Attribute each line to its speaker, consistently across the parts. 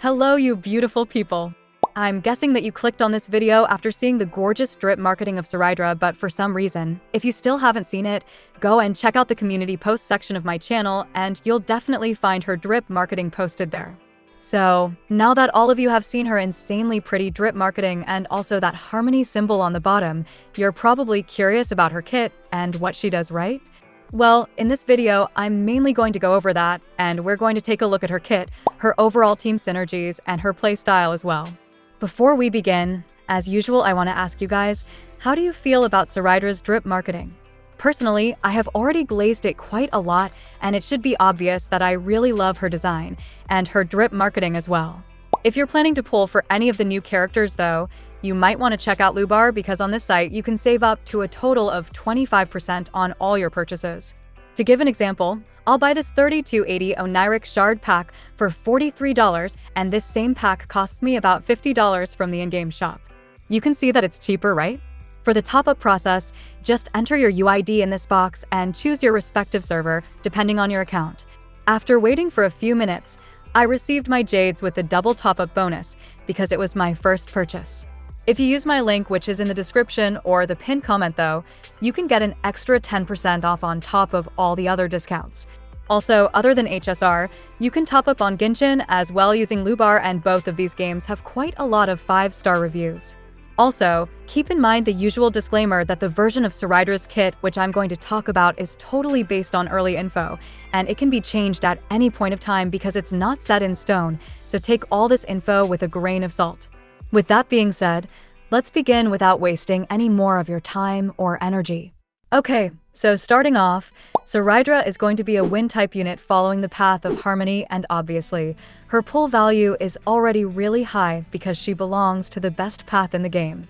Speaker 1: Hello, you beautiful people. I'm guessing that you clicked on this video after seeing the gorgeous drip marketing of Cerydra, but for some reason, if you still haven't seen it, go and check out the community post section of my channel and you'll definitely find her drip marketing posted there. So, now that all of you have seen her insanely pretty drip marketing and also that harmony symbol on the bottom, you're probably curious about her kit and what she does right? Well, in this video, I'm mainly going to go over that, and we're going to take a look at her kit, her overall team synergies, and her playstyle as well. Before we begin, as usual, I want to ask you guys, how do you feel about Cerydra's drip marketing? Personally, I have already glazed it quite a lot, and it should be obvious that I really love her design, and her drip marketing as well. If you're planning to pull for any of the new characters though, you might want to check out Lubar because on this site you can save up to a total of 25% on all your purchases. To give an example, I'll buy this 3280 Oniric Shard pack for $43 and this same pack costs me about $50 from the in-game shop. You can see that it's cheaper, right? For the top-up process, just enter your UID in this box and choose your respective server, depending on your account. After waiting for a few minutes, I received my Jades with the double top-up bonus because it was my first purchase. If you use my link, which is in the description or the pinned comment though, you can get an extra 10% off on top of all the other discounts. Also, other than HSR, you can top up on Genshin as well using Lubar, and both of these games have quite a lot of 5-star reviews. Also, keep in mind the usual disclaimer that the version of Cerydra's kit which I'm going to talk about is totally based on early info, and it can be changed at any point of time because it's not set in stone, so take all this info with a grain of salt. With that being said, let's begin without wasting any more of your time or energy. Okay, so starting off, Cerydra is going to be a wind-type unit following the path of harmony, and obviously, her pull value is already really high because she belongs to the best path in the game.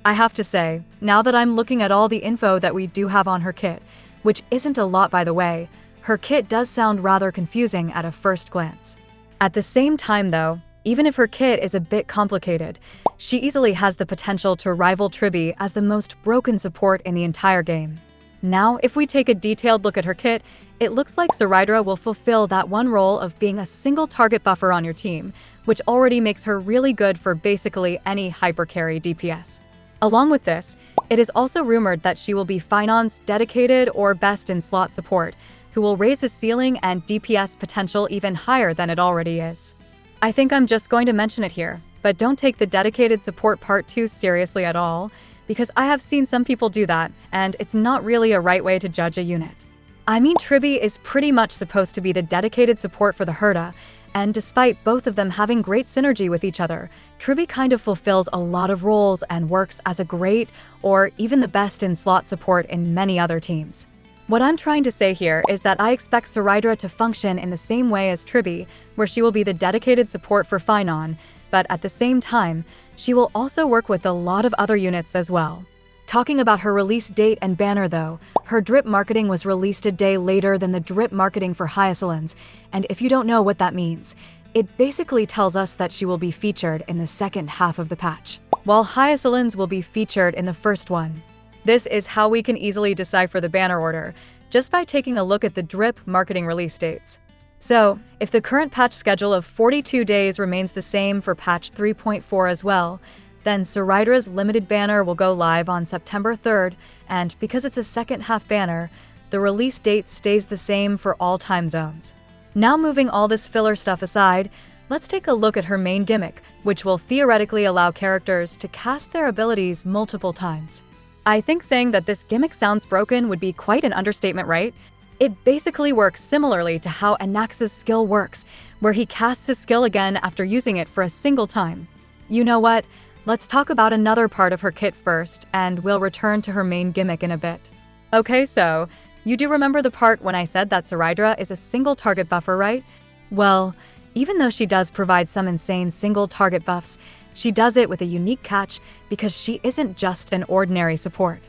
Speaker 1: I have to say, now that I'm looking at all the info that we do have on her kit, which isn't a lot by the way, her kit does sound rather confusing at a first glance. At the same time though, even if her kit is a bit complicated, she easily has the potential to rival Tribby as the most broken support in the entire game. Now, if we take a detailed look at her kit, it looks like Cerydra will fulfill that one role of being a single target buffer on your team, which already makes her really good for basically any hypercarry DPS. Along with this, it is also rumored that she will be Phainon's dedicated or best in slot support, who will raise his ceiling and DPS potential even higher than it already is. I think I'm just going to mention it here, but don't take the dedicated support part too seriously at all, because I have seen some people do that, and it's not really a right way to judge a unit. I mean, Tribby is pretty much supposed to be the dedicated support for the Herda, and despite both of them having great synergy with each other, Tribby kind of fulfills a lot of roles and works as a great, or even the best in slot support in many other teams. What I'm trying to say here is that I expect Cerydra to function in the same way as Tribby, where she will be the dedicated support for Phainon, but at the same time, she will also work with a lot of other units as well. Talking about her release date and banner though, her drip marketing was released a day later than the drip marketing for Hyacinths, and if you don't know what that means, it basically tells us that she will be featured in the second half of the patch, while Hyacinths will be featured in the first one. This is how we can easily decipher the banner order, just by taking a look at the drip marketing release dates. So, if the current patch schedule of 42 days remains the same for patch 3.4 as well, then Cerydra's limited banner will go live on September 3rd, and because it's a second half banner, the release date stays the same for all time zones. Now moving all this filler stuff aside, let's take a look at her main gimmick, which will theoretically allow characters to cast their abilities multiple times. I think saying that this gimmick sounds broken would be quite an understatement, right? It basically works similarly to how Anax's skill works, where he casts his skill again after using it for a single time. You know what? Let's talk about another part of her kit first, and we'll return to her main gimmick in a bit. Okay, so, you do remember the part when I said that Cerydra is a single target buffer, right? Well, even though she does provide some insane single target buffs, she does it with a unique catch because she isn't just an ordinary support.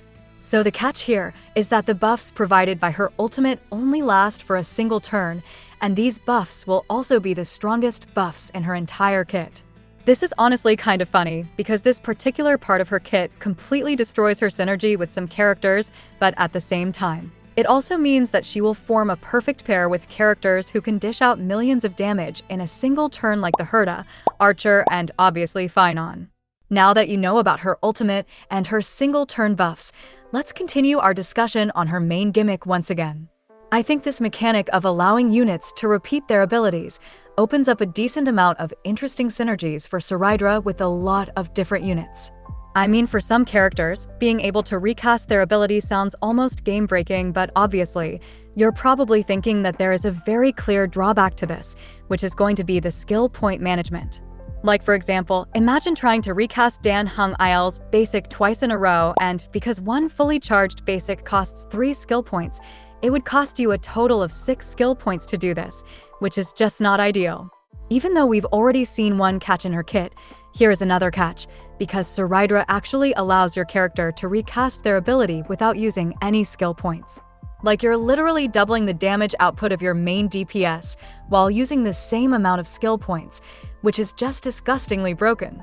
Speaker 1: So the catch here is that the buffs provided by her ultimate only last for a single turn, and these buffs will also be the strongest buffs in her entire kit. This is honestly kind of funny, because this particular part of her kit completely destroys her synergy with some characters, but at the same time, It also means that she will form a perfect pair with characters who can dish out millions of damage in a single turn like the Herta, Archer, and obviously Phainon. Now that you know about her ultimate and her single-turn buffs, let's continue our discussion on her main gimmick once again. I think this mechanic of allowing units to repeat their abilities opens up a decent amount of interesting synergies for Cerydra with a lot of different units. I mean, for some characters, being able to recast their abilities sounds almost game-breaking, but obviously, you're probably thinking that there is a very clear drawback to this, which is going to be the skill point management. Like, for example, imagine trying to recast Dan Hung Il's basic twice in a row, and because one fully charged basic costs 3 skill points, it would cost you a total of 6 skill points to do this, which is just not ideal. Even though we've already seen one catch in her kit, here is another catch, because Cerydra actually allows your character to recast their ability without using any skill points. Like, you're literally doubling the damage output of your main DPS while using the same amount of skill points, which is just disgustingly broken.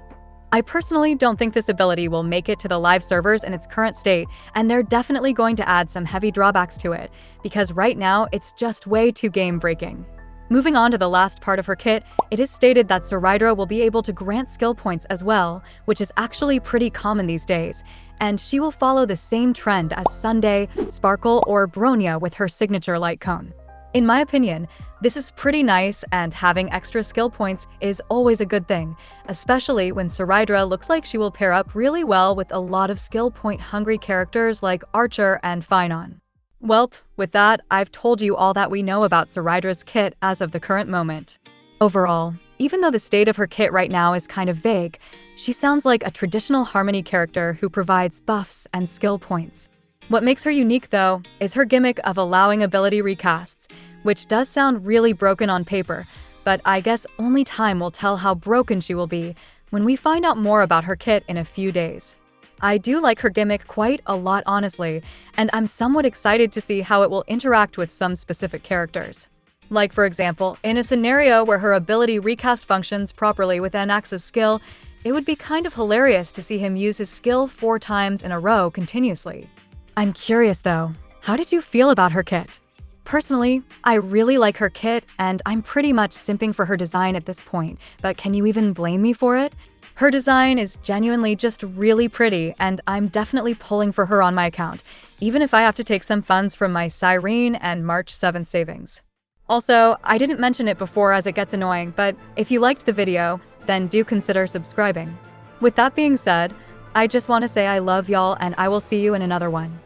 Speaker 1: I personally don't think this ability will make it to the live servers in its current state, and they're definitely going to add some heavy drawbacks to it, because right now it's just way too game-breaking. Moving on to the last part of her kit, it is stated that Cerydra will be able to grant skill points as well, which is actually pretty common these days, and she will follow the same trend as Sunday, Sparkle, or Bronya with her signature light cone. In my opinion, this is pretty nice, and having extra skill points is always a good thing, especially when Cerydra looks like she will pair up really well with a lot of skill point hungry characters like Archer and Phainon. Welp, with that, I've told you all that we know about Cerydra's kit as of the current moment. Overall, even though the state of her kit right now is kind of vague, she sounds like a traditional Harmony character who provides buffs and skill points. What makes her unique, though, is her gimmick of allowing ability recasts, which does sound really broken on paper, but I guess only time will tell how broken she will be when we find out more about her kit in a few days. I do like her gimmick quite a lot, honestly, and I'm somewhat excited to see how it will interact with some specific characters. Like, for example, in a scenario where her ability recast functions properly with Anax's skill, it would be kind of hilarious to see him use his skill 4 times in a row continuously. I'm curious though, how did you feel about her kit? Personally, I really like her kit, and I'm pretty much simping for her design at this point, but can you even blame me for it? Her design is genuinely just really pretty, and I'm definitely pulling for her on my account, even if I have to take some funds from my Cyrene and March 7th savings. Also, I didn't mention it before as it gets annoying, but if you liked the video, then do consider subscribing. With that being said, I just want to say I love y'all, and I will see you in another one.